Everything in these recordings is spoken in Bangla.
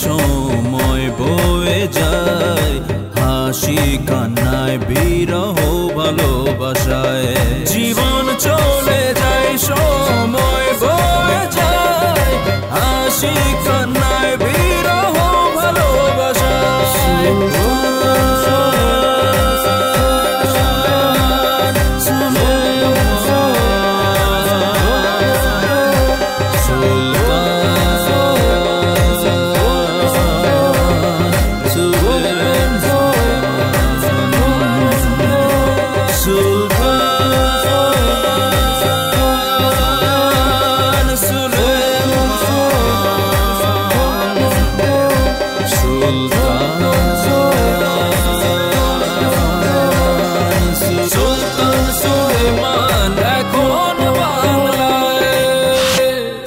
সময় বয়ে যায়, হাসি কান্নায় বিরহ ভালোবাসায়। জীবন চলে যায়, সময় বয়ে যায়, হাসি কান্নায় বিরহ ভালোবাসায়।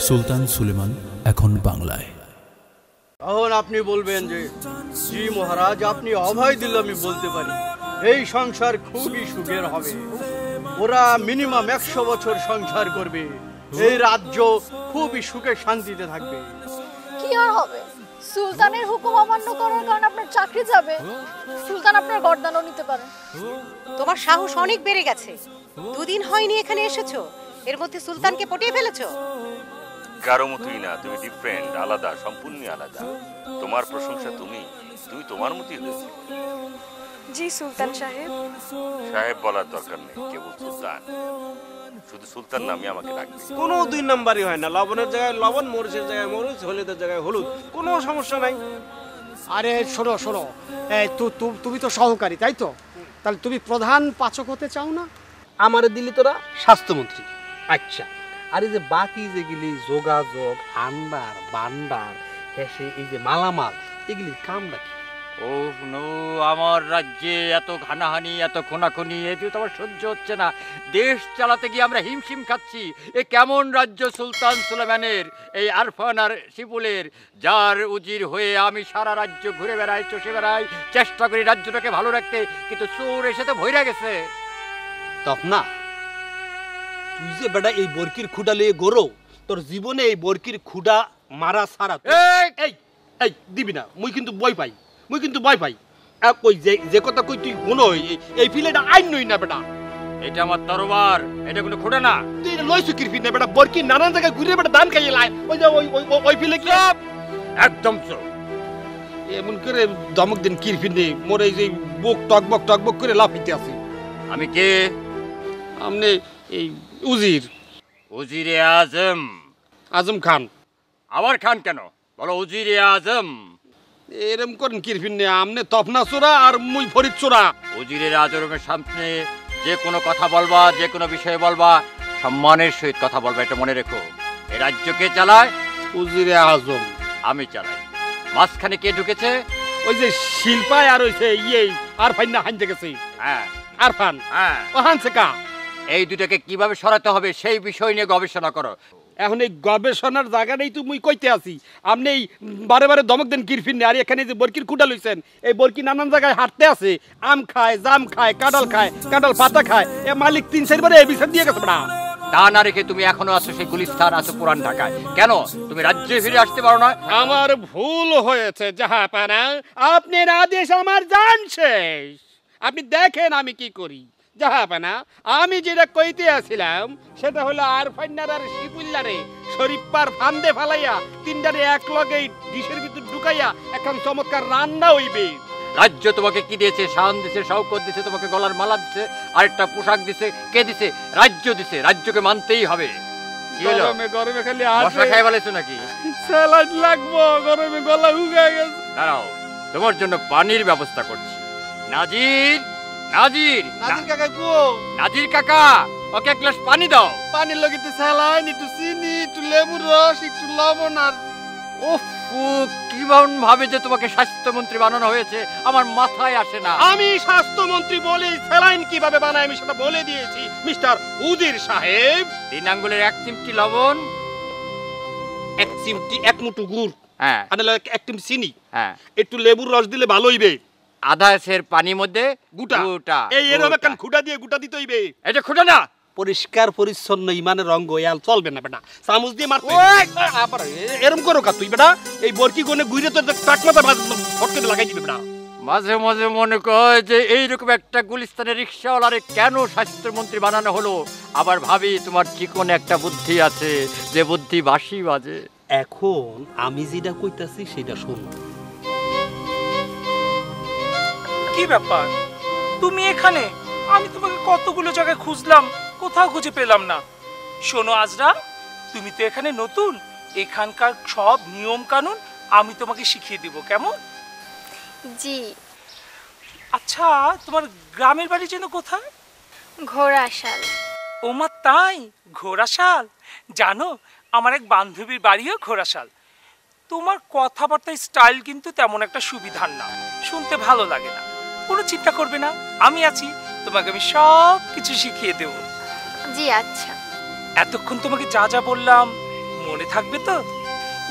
সুলতান সুলেমান এখন বাংলায়। এখন আপনি বলবেন যে জি মহারাজ, আপনি অভয় দিলে আমি বলতে পারি এই সংসার খুবই সুখের হবে। ওরা মিনিমাম 100 বছর সংসার করবে, এই রাজ্য খুবই সুখে শান্তিতে থাকবে। কি আর হবে, সুলতানের হুকুম অমান্য করার কারণে আপনার চাকরি যাবে, সুলতান আপনার গর্দানও নিতে পারে। তোমার সাহস অনেক বেড়ে গেছে। 2 দিন হয়নি এখানে এসেছো, এর মধ্যে সুলতানকে পটিয়ে ফেলেছো। কারো মতোই না, তুমি ডিফারেন্ট, আলাদা, সম্পূর্ণ আলাদা। তোমার প্রশংসা তুমি তোমার মতোই হয়েছে। জি সুলতান সাহেব। সাহেব বলার দরকার নেই, কেবল সুলতান। শুধু সুলতান নামে আমাকে ডাকবে। কোনো 2 নাম্বারই হয় না, লবণের জায়গায় লবণ, মরিচের জায়গায় মরিচ, হলুদের জায়গায় হলুদ, কোনো সমস্যা নাই। আরে শোনো শোনো, তুমি তো সহকারী তাই তো, তাহলে তুমি প্রধান পাচক হতে চাও না? আমারে দিলি তোরা স্বাস্থ্যমন্ত্রী। আচ্ছা, আর এই যে বাকি যেগুলি যোগাযোগ, আন্ডার বান্ডার, হেসে এই যে মালামাল, এগুলির কামটা কি? ও নো, আমার রাজ্যে এত ঘানাহানি, এত খুনাখুনি, এটি তো আমার সহ্য হচ্ছে না। দেশ চালাতে গিয়ে আমরা হিমশিম খাচ্ছি। এ কেমন রাজ্য সুলতান সুলেমানের, এই আরফান আর শিপুলের, যার উজির হয়ে আমি সারা রাজ্য ঘুরে বেড়াই, চষে বেড়াই, চেষ্টা করি রাজ্যটাকে ভালো রাখতে, কিন্তু চোর এসে তো ভইরা গেছে। তখন না তুই যে বেটা এই বরকির খুঁটা লিয়ে গরো, তোর জীবনে এই বরকির খুঁটা মারা সারা এই এই দিবি না। মুই কিন্তু ভয় পাই, মুই কিন্তু ভয় পাই। কই যে কথা কই তুই শুনো, এই ফিলেটা আইন নই না বেটা। এটা আমার তরবার, এটা কোনো খুঁড়ে না। তুই লইছো কিরফি না বেটা, বরকি নানান জায়গায় ঘুরে বেটা ধান খাইয়ে লাই। ওই যে ওই ফিলে কি একদম চোখ এমন করে ধমক দিন কিরফি নেই মোর, এই যে বুক টকবক টকবক করে লাফিতে আছে। আমি কে? আমনে এই উজির, উজিরে আজম। আজম খান। আবার খান কেন? বলো উজিরে আজম। এরম করেন কিরফিন নে, আমনে তফনা চোরা আর মুই ফরিদ চোরা। উজিরের আজমের সামনে যে কোনো কথা বলবা, যে কোনো বিষয়ে বলবা, সম্মানের সহিত কথা বলবা, এটা মনে রেখো। এই রাজ্য কে চালায়? উজিরে আজম। আমি চালাই। মাঝখানে কে ঢুকেছে? ওই যে শিল্পায় আর হইছে আরফান না হানতে গেছে। হ্যাঁ আরফান। হ্যাঁ ও হানছে কা। এই দুটাকে কিভাবে সরাতে হবে সেই বিষয় নিয়ে গবেষণা করো। এখন এই গবেষণার জায়গা নেই, তুই মুই কইতে আছি। আপনি এই বারে বারে দমক দেন কিরফিন আর এখানে যে বরকির খুঁটা লইছেন, এই বরকি নানান জায়গায় হাঁটতে আছে, আম খায়, জাম খায়, কাঁঠাল পাতা খায়। এ মালিক 3-4 বারে এই বিচার দিয়ে গেছে না। তা না রেখে তুমি এখনো আছো সেই গুলিস্তান, আছো পুরান ঢাকায়। কেন তুমি রাজ্যে ফিরে আসতে পারো না? আমার ভুল হয়েছে জাহাপানা, আপনার আদেশ আমার জান শেষ। আপনি দেখেন আমি কি করি। জাহাপানা, আমি যেটা কইতে আসছিলাম সেটা হলো আরফান্নার আর শিপুল্লারে শরীফপার ফান্দে ফালাইয়া 3টারে এক লগে ডিশের ভিতর ঢুকাইয়া এখন চমৎকার রান্না হইবে। রাজ্য তোমাকে কি দিয়েছে? শান দিছে, শৌকত দিছে, তোমাকে গলার মালা দিছে, আরেকটা পোশাক দিছে। কে দিছে? রাজ্য দিছে। রাজ্যকে মানতেই হবে। কি হলো? গরমে খালি মশলা খাই বলেছো নাকি? স্যালাড লাগবো, গরমে গলা শুকায় গেছে। দাঁড়াও, তোমার জন্য পানির ব্যবস্থা করছি। নাজির, নাজির, নাজির কাকা কো? নাজির কাকা, ওকে এক গ্লাস পানি দাও। পানির লগে একটু স্যালাইন, একটু চিনি, একটু লেবুর রস, একটু লবণ আর কিভাবে ভাবে যে তোমাকে স্বাস্থ্যমন্ত্রী বানানো হয়েছে আমার মাথায় আসে না। আমি স্বাস্থ্যমন্ত্রী বলে স্যালাইন কিভাবে বানায় আমি সেটা বলে দিয়েছি মিস্টার উজির সাহেব। 3 আঙ্গুলের 1 চিমটি লবণ, 1 চিমটি 1 মুঠো গুড়, হ্যাঁ, আর 1 চিমটি চিনি, হ্যাঁ, একটু লেবুর রস দিলে ভালো হইবে। আধা সের পানির মধ্যে গুটা। এই এরকম একটা খুঁটা দিয়ে গুটা দিতে হইবে। এটা খুঁটা না, পরিষ্কার পরিচ্ছন্ন ইমানের রঙ্গ ইয়াল চলবে না বেটা চামচ দিয়ে মারতে আবার এরম করো কা তুই বেটা এই বরকি গনে গুইরে তোর টাক মাথা ফটকে লাগাই দিবে বেটা মাঝে মাঝে মনে কয় যে এইরকম একটা গুলিস্তানের রিক্সাওয়ালারে কেন স্বাস্থ্যমন্ত্রী বানানো হলো, আবার ভাবি তোমার চিকন একটা বুদ্ধি আছে যে বুদ্ধি বাঁশি বাজে। এখন আমি যেটা কইতাছি সেটা শোন। কি ব্যাপার তুমি এখানে? আমি তোমাকে কতগুলো জায়গায় খুঁজলাম, কোথাও খুঁজে পেলাম না। শোনো আজরা, তুমি তো এখানে নতুন, এখানকার সব নিয়ম কানুন আমি তোমাকে শিখিয়ে দিব, কেমন? জি। আচ্ছা, তোমার গ্রামের বাড়ি যেন কোথায়? ঘোড়াশাল। ওমা তাই, ঘোড়াশাল। জানো, আমার এক বান্ধবীর বাড়িও ঘোড়াশাল। তোমার কথাবার্তার স্টাইল কিন্তু তেমন একটা সুবিধার না, শুনতে ভালো লাগে না। কোনো চিন্তা করবে না, আমি আছি, তোমাকে আমি সব কিছু শিখিয়ে দেব। জি আচ্ছা। এতক্ষণ তোমাকে যা যা বললাম মনে থাকবে তো?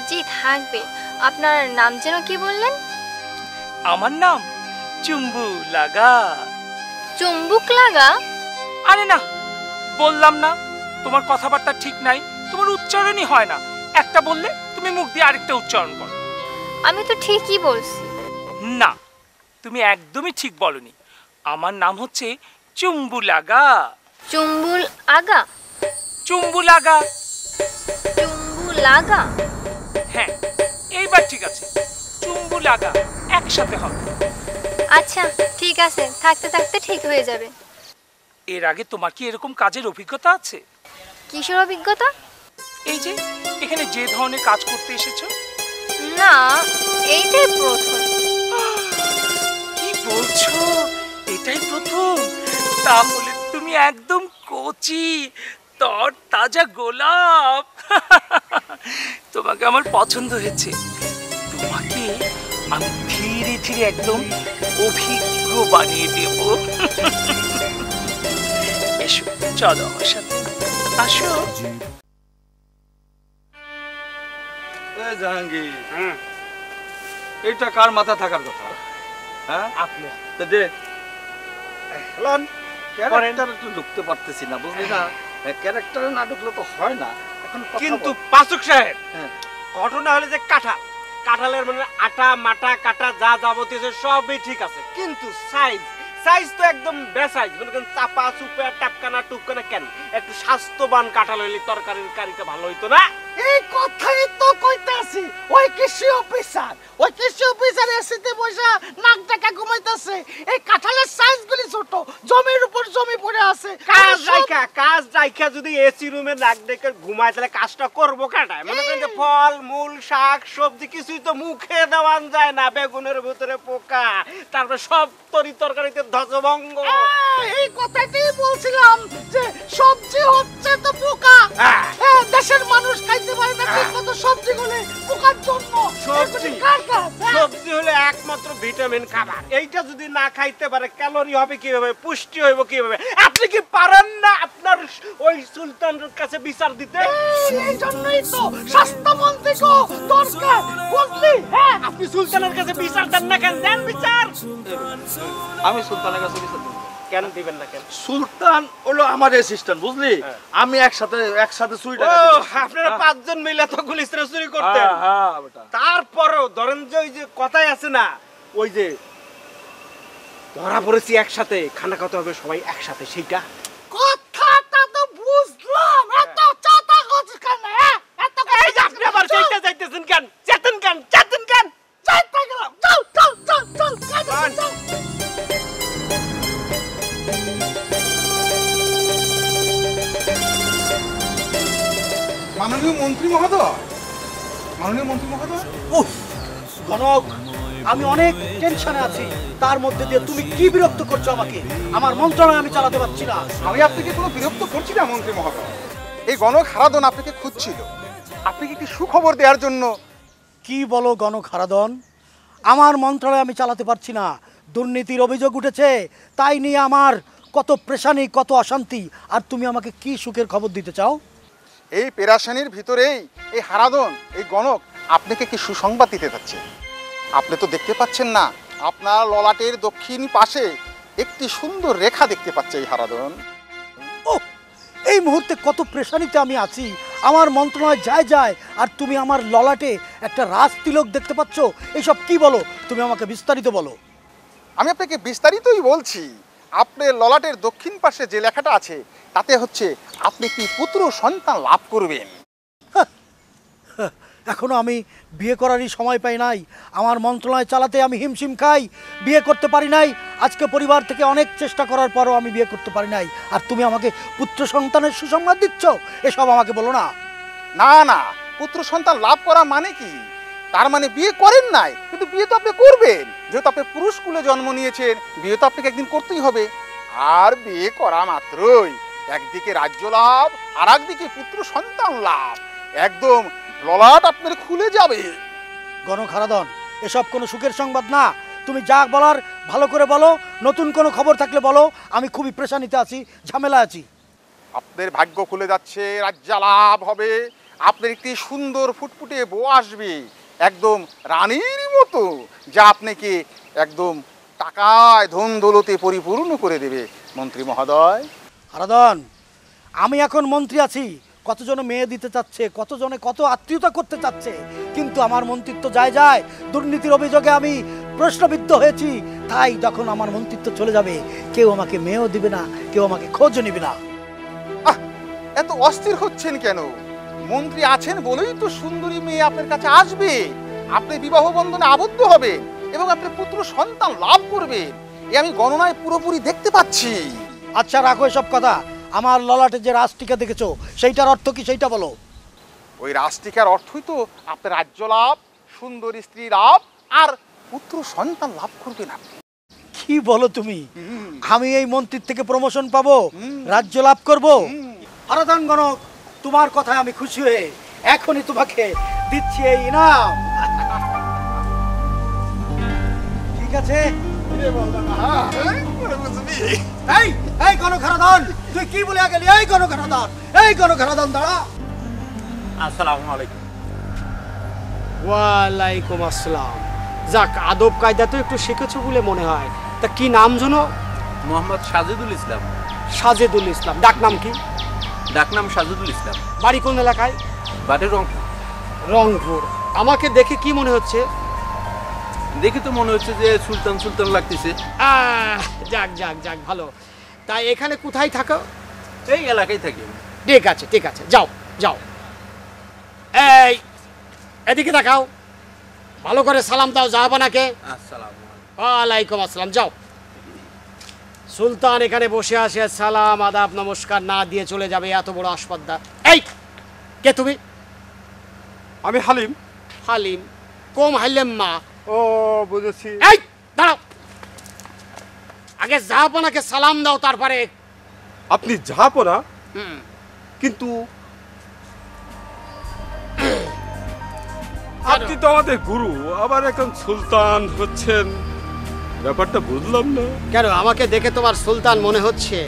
জি থাকবে। আপনার নাম যেন কি বললেন? আমার নাম চুম্বু লাগা। চুম্বুক লাগা? আরে না, বললাম না তোমার কথাবার্তা ঠিক নাই, তোমার উচ্চারণই হয় না। একটা বললে তুমি মুখ দিয়ে আরেকটা উচ্চারণ করো। আমি তো ঠিকই বলছি। না, তুমি একদমই ঠিক বলনি। আমার নাম হচ্ছে চুম্বু লাগা। চুম্বুল আগা? চুম্বু লাগা। চুম্বু লাগা? হ্যাঁ, এইবার ঠিক আছে, চুম্বু লাগা একসাথে হবে। আচ্ছা ঠিক আছে, থাকতে থাকতে ঠিক হয়ে যাবে। এর আগে তোমার কি এরকম কাজের অভিজ্ঞতা আছে? কিসের অভিজ্ঞতা? এই যে এখানে যে ধরনের কাজ করতে এসেছো। না, এইটাই প্রথম। কি বলছো, এটাই প্রথম? তাহলে তুমি একদম কচি তর তাজা গোলাপ। তোমাকে আমার পছন্দ হয়েছে। তোমাকে আমি ধীরে ধীরে একদম অভিজ্ঞ বানিয়ে দেব। এসো, চলো আমার সাথে, আসো। জাহাঙ্গীর, এটা কার মাথা থাকার কথা? হ্যাঁ, আপনি তো দে ক্যারেক্টার একটু ঢুকতে পারতেছি না, বুঝলি না? ক্যারেক্টারে না ঢুকলে তো হয় না। এখন কিন্তু পাচক সাহেব, ঘটনা হলে যে কাঁঠালের মানে আটা মাটা কাটা যা যাবতীয় সবই ঠিক আছে, কিন্তু সাইজ তো একদম বেসাইজ। মানে চাপা চুপা টাপকানা টুপকানা কেন? একটু স্বাস্থ্যবান কাঁঠাল হইলে তরকারির কারিটা ভালো হইতো না? এই কথাই তো কইতাছি। ওই কৃষি অফিসার এসিতে বসে নাক ডাকা ঘুমাইতেছে। এই কাঁঠালের সাইজ গুলি ছোট, জমির উপর জমি পড়ে আছে। কাজ রাইখা যদি এসি রুমে নাক ডেকে ঘুমায় তাহলে কাজটা করবো কাটায়। মনে করেন যে ফল মূল শাক সবজি কিছুই তো মুখে দেওয়ান যায় না, বেগুনের ভিতরে পোকা, তারপরে সব তরকারিতে ধ্বজভঙ্গ। এই কথাটাই বলছিলাম যে সবজি হচ্ছে তো পোকা। দেশের মানুষ খাইতে পারে না ঠিক মতো সবজিগুলো পোকার জন্য। সবজি হলে একমাত্র ভিটামিন খাবার, এইটা যদি না খাইতে পারে ক্যালোরি হবে কিভাবে, পুষ্টি হইব কিভাবে? আপনি কি পারেন না আপনার ওই সুলতানের কাছে বিচার দিতে? এই জন্যই তো স্বাস্থ্যমন্ত্রীকে দরকার, বুঝলি? হ্যাঁ, আপনি সুলতানের কাছে বিচার দেন না কেন? দেন বিচার। আমি সুলতানের কাছে বিচার দেব কেন দিবেন না কেন? সুলতান হলো আমার অ্যাসিস্ট্যান্ট, বুঝলি? আমি একসাথে চুরিটা আপনারা পাঁচজন মিলে তো গুলিস্তানে চুরি করতেন। তারপরেও ধরেন যে ওই যে কথাই আছে না, ওই যে ধরা পড়েছি একসাথে, খানা খাওয়াতে হবে সবাই একসাথে, সেইটা কথাটা তো বুঝলাম। এত চাতা কথা কেন? এত এই যে আপনি আবার কইতে যাইতেছেন কেন? চেতন কেন? চাইতে গেলাম। চল মাননীয় মন্ত্রী মহোদয়, উফ কনক, আমি অনেক টেনশনে আছি। তার মধ্যে দিয়ে তুমি কি বিরক্ত করছো আমাকে? আমার মন্ত্রণালয় আমি চালাতে পারছি না। আমি আপনাকে কোনো বিরক্ত করছি না মন্ত্রী মহোদয়। এই গণক হারাদন আপনাকে খুঁজছিল, আপনাকে একটি সুখবর দেওয়ার জন্য। কি বলো গণক হারাদন? আমার মন্ত্রণালয় আমি চালাতে পারছি না, দুর্নীতির অভিযোগ উঠেছে, তাই নিয়ে আমার কত পেরেশানি, কত অশান্তি। আর তুমি আমাকে কি সুখের খবর দিতে চাও? এই পেরেশানির ভিতরেই এই হারাদন, এই গণক আপনাকে কি সুসংবাদ দিতে যাচ্ছে। আপনি তো দেখতে পাচ্ছেন না, আপনার ললাটের দক্ষিণ পাশে একটি সুন্দর রেখা দেখতে পাচ্ছে এই হারাদন। ও, এই মুহূর্তে কত প্রেশানিতে আমি আছি, আমার মন্ত্রণালয় যায় যায় আর তুমি আমার ললাটে একটা রাজ তিলক দেখতে পাচ্ছ। এইসব কি বলো, তুমি আমাকে বিস্তারিত বলো। আমি আপনাকে বিস্তারিতই বলছি। আপনার ললাটের দক্ষিণ পাশে যে লেখাটা আছে তাতে হচ্ছে আপনি একটি পুত্র সন্তান লাভ করবেন। এখনো আমি বিয়ে করারই সময় পাই নাই, আমার মন্ত্রণালয় চালাতে আমি হিমশিম খাই, বিয়ে করতে পারি নাই। আজকে পরিবার থেকে অনেক চেষ্টা করার পরও আমি বিয়ে করতে পারি নাই, আর তুমি আমাকে পুত্র সন্তানের সুসংবাদ দিচ্ছ? এসব আমাকে বলো না। না না, পুত্র সন্তান লাভ করা মানে কি? তার মানে বিয়ে করেন নাই, কিন্তু বিয়ে তো আপনি করবেন। যেহেতু আপনি পুরুষ কুলে জন্ম নিয়েছেন, বিয়ে তো আপনাকে একদিন করতেই হবে। আর বিয়ে করা মাত্রই একদিকে রাজ্য লাভ আর একদিকে পুত্র সন্তান লাভ, একদম ললাট আপনার খুলে যাবে। গণখারাদন, এসব কোনো সুখের সংবাদ না। তুমি যা বলার ভালো করে বলো, নতুন কোনো খবর থাকলে বলো। আমি খুবই প্রেশানিতে আছি, ঝামেলা আছি। আপনার ভাগ্য খুলে যাচ্ছে, রাজ্য লাভ হবে, আপনার একটি সুন্দর ফুটফুটে বউ আসবে, একদম রানীর মতো, যা আপনাকে একদম টাকায় ধন দৌলতে পরিপূর্ণ করে দেবে মন্ত্রী মহোদয়। হারাদন, আমি এখন মন্ত্রী আছি, কতজন মেয়ে দিতে চাচ্ছে, কতজনে কত আত্মীয়তা করতে চাচ্ছে, কিন্তু আমার মন্ত্রিত্ব যায় যায় দুর্নীতির অভিযোগে আমি প্রশ্নবিদ্ধ হয়েছি। তাই যখন আমার মন্ত্রিত্ব চলে যাবে, কেউ আমাকে মেয়েও দিবে না, কেউ আমাকে খোঁজও নিবে না। এত অস্থির হচ্ছেন কেন? মন্ত্রী আছেন বলেই তো সুন্দরী মেয়ে আপনার কাছে আসবে, আপনি বিবাহ বন্ধনে আবদ্ধ হবেন এবং আপনি পুত্র সন্তান লাভ করবেন। এ আমি গণনায় পুরোপুরি দেখতে পাচ্ছি। আচ্ছা, রাখো এসব কথা। আমার ললাটে যে রাজটিকা দেখেছো, সেইটার অর্থ কি সেইটা বলো। ওই রাজটিকার অর্থই তো আপনার রাজ্য লাভ, সুন্দরী স্ত্রী লাভ আর পুত্র সন্তান লাভ করবেন আপনি। কি বলো তুমি? আমি এই মন্ত্রীর থেকে প্রমোশন পাবো, রাজ্য লাভ করবো? হারাদন গণক, তোমার কথায় আমি খুশি হয়ে এখনই তোমাকে দিচ্ছি এই ইনাম। ঠিক আছে? এই গণখারাদন, তুই কি বলে গেলি? এই গণখারাদন, এই গণখারাদন, দাঁড়া। আসসালামু আলাইকুম। ওয়ালাইকুম আসসালাম। যাক, আদব কায়দা তো একটু শিখেছো বলে মনে হয়। তা কি নাম জানো? মোহাম্মদ সাজেদুল ইসলাম। সাজেদুল ইসলাম। ডাক নাম কি? ডাক নাম সাজেদুল ইসলাম। বাড়ি কোন এলাকায়? বাড়ি রংপুর। রংপুর। আমাকে দেখে কি মনে হচ্ছে? দেখে তো মনে হচ্ছে যে সুলতান সুলতান লাগতেছে। যাক যাক যাক, ভালো। তাই এখানে কোথায় থাকো? এই এলাকায় থাকি। ঠিক আছে ঠিক আছে, যাও যাও। এই এদিকে দেখাও, ভালো করে সালাম দাও জাহাপানাকে। আসসালামু ওয়ালাইকুম আসসালাম। যাও। সুলতান এখানে বসে আসে, সালাম আদাব নমস্কার না দিয়ে চলে যাবে, এত বড় আসপদ্দা। এই কে তুমি? আমি হালিম। হালিম? কম হাইলেম মা। ও বুঝেছি। এই দাঁড়াও, আগে জাহাপনাকে সালাম দাও, তারপরে। আপনি জাহাপনা? কিন্তু আপনি তো আমাদের গুরু, আবার এখন সুলতান হচ্ছেন, ব্যাপারটা বুঝলাম না। কেন আমাকে দেখে তোমার সুলতান মনে হচ্ছে?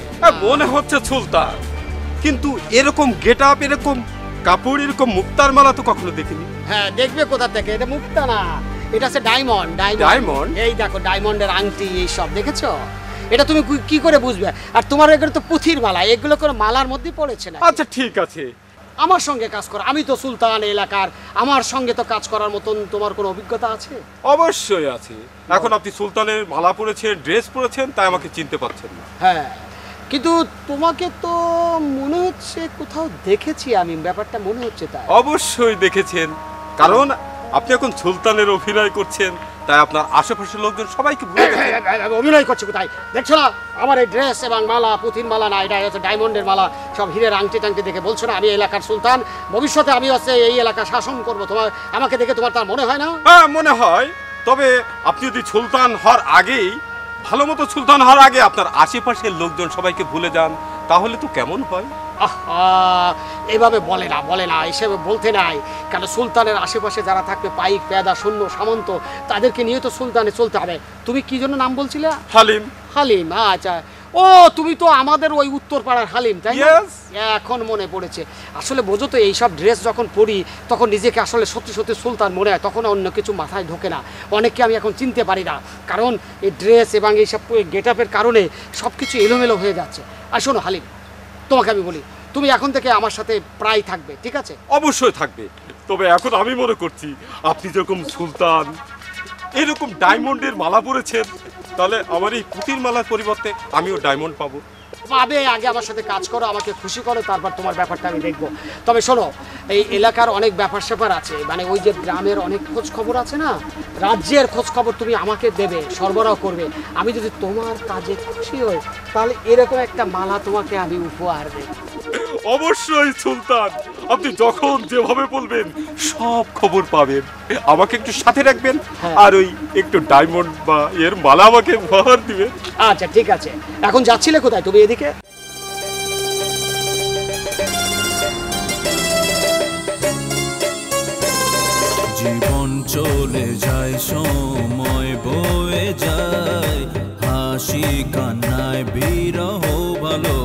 মনে হচ্ছে সুলতান, কিন্তু এরকম গেট আপ, এরকম কাপড়, এরকম মুক্তার মালা তো কখনো দেখিনি। হ্যাঁ, দেখবে কোথা থেকে? এটা মুক্তা না, এটা হচ্ছে ডায়মন্ড। ডায়মন্ড? এই দেখো, ডায়মন্ডের আংটি, এই সব দেখেছো? এটা তুমি কি করে বুঝবে? আর তোমার এগুলো তো পুঁথির মালা, এগুলো করে মালার মধ্যে পড়েছে না। আচ্ছা ঠিক আছে, আমার সঙ্গে কাজ করো, আমি তো সুলতান এলাকার, আমার সঙ্গে তো কাজ করার মতন তোমার কোনো অভিজ্ঞতা আছে? অবশ্যই আছে। এখন আপনি সুলতানের মালা পরেছেন, ড্রেস পরেছেন, তাই আমাকে চিনতে পারছেন না। হ্যাঁ, কিন্তু তোমাকে তো মনে হচ্ছে কোথাও দেখেছি আমি, ব্যাপারটা মনে হচ্ছে তাই। অবশ্যই দেখেছেন, কারণ আপনি এখন সুলতানের অভিনয় করছেন, তাই আপনার আশেপাশের লোকজন সবাইকে ভুলে গেছে। অভিনয় করছে কোথায়? দেখছো না আমার এই ড্রেস এবং মালা, পুঁথির মালা না, এটা হচ্ছে ডায়মন্ডের মালা, সব হীরের আংটি টাংটি দেখে বলছো না আমি এলাকার সুলতান, ভবিষ্যতে আমি হচ্ছে এই এলাকা শাসন করবো। তোমার আমাকে দেখে তোমার তার মনে হয় না? হ্যাঁ মনে হয়, তবে আপনি যদি সুলতান হওয়ার আগেই, ভালো মতো সুলতান হওয়ার আগে আপনার আশেপাশের লোকজন সবাইকে ভুলে যান, তাহলে তো কেমন হয়? এভাবে বলে না, এসবে বলতে নাই। কেন সুলতানের আশেপাশে যারা থাকবে, পাইক পেয়াদা সৈন্য সামন্ত, তাদেরকে নিয়ে তো সুলতানে চলতে হবে। তুমি কি জন্য নাম বলছিলে? হালিম। হালিম, আচ্ছা। ও তুমি তো আমাদের ওই উত্তর পাড়ার হালিম, তাই না? এখন মনে পড়েছে। আসলে বোঝো তো, এইসব ড্রেস যখন পরি তখন নিজেকে আসলে সত্যি সত্যি সুলতান মনে হয়, তখন অন্য কিছু মাথায় ঢোকে না। অনেককে আমি এখন চিনতে পারি না, কারণ এই ড্রেস এবং এইসব গেট আপের কারণে সব কিছু এলোমেলো হয়ে যাচ্ছে। আর শোনো হালিম, তোমাকে আমি বলি, তুমি এখন থেকে আমার সাথে প্রায় থাকবে, ঠিক আছে? অবশ্যই থাকবে। তবে এখন আমি মনে করছি আপনি যেরকম সুলতান এরকম ডায়মন্ডের মালা পরেছেন, তাহলে আমার এই পুঁতির মালার পরিবর্তে আমিও ডায়মন্ড পাবো। পাবে, আগে আমার সাথে কাজ করো, আমাকে খুশি করো, তারপর তোমার ব্যাপারটা আমি দেখবো। তবে শোনো, এই এলাকার অনেক ব্যাপার স্যাপার আছে, মানে ওই যে গ্রামের অনেক খোঁজ খবর আছে না, রাজ্যের খোঁজ খবর তুমি আমাকে দেবে, সরবরাহ করবে। আমি যদি তোমার কাজে খুশি হই তাহলে এরকম একটা মালা তোমাকে আমি উপহার দেব। অবশ্যই সুলতান, আপনি যখন যেভাবে বলবেন সব খবর পাবেন। আমাকে একটু সাথে রাখবেন, আর ওই একটু ডায়মন্ড বা এর মালা আমাকে উপহার দিবেন। আচ্ছা ঠিক আছে। এখন যাচ্ছিলে কোথায় তুমি? এদিকে। জীবন চলে যায়, সময় বয়ে যায়, হাসি কান্নায় বিরহ ভালো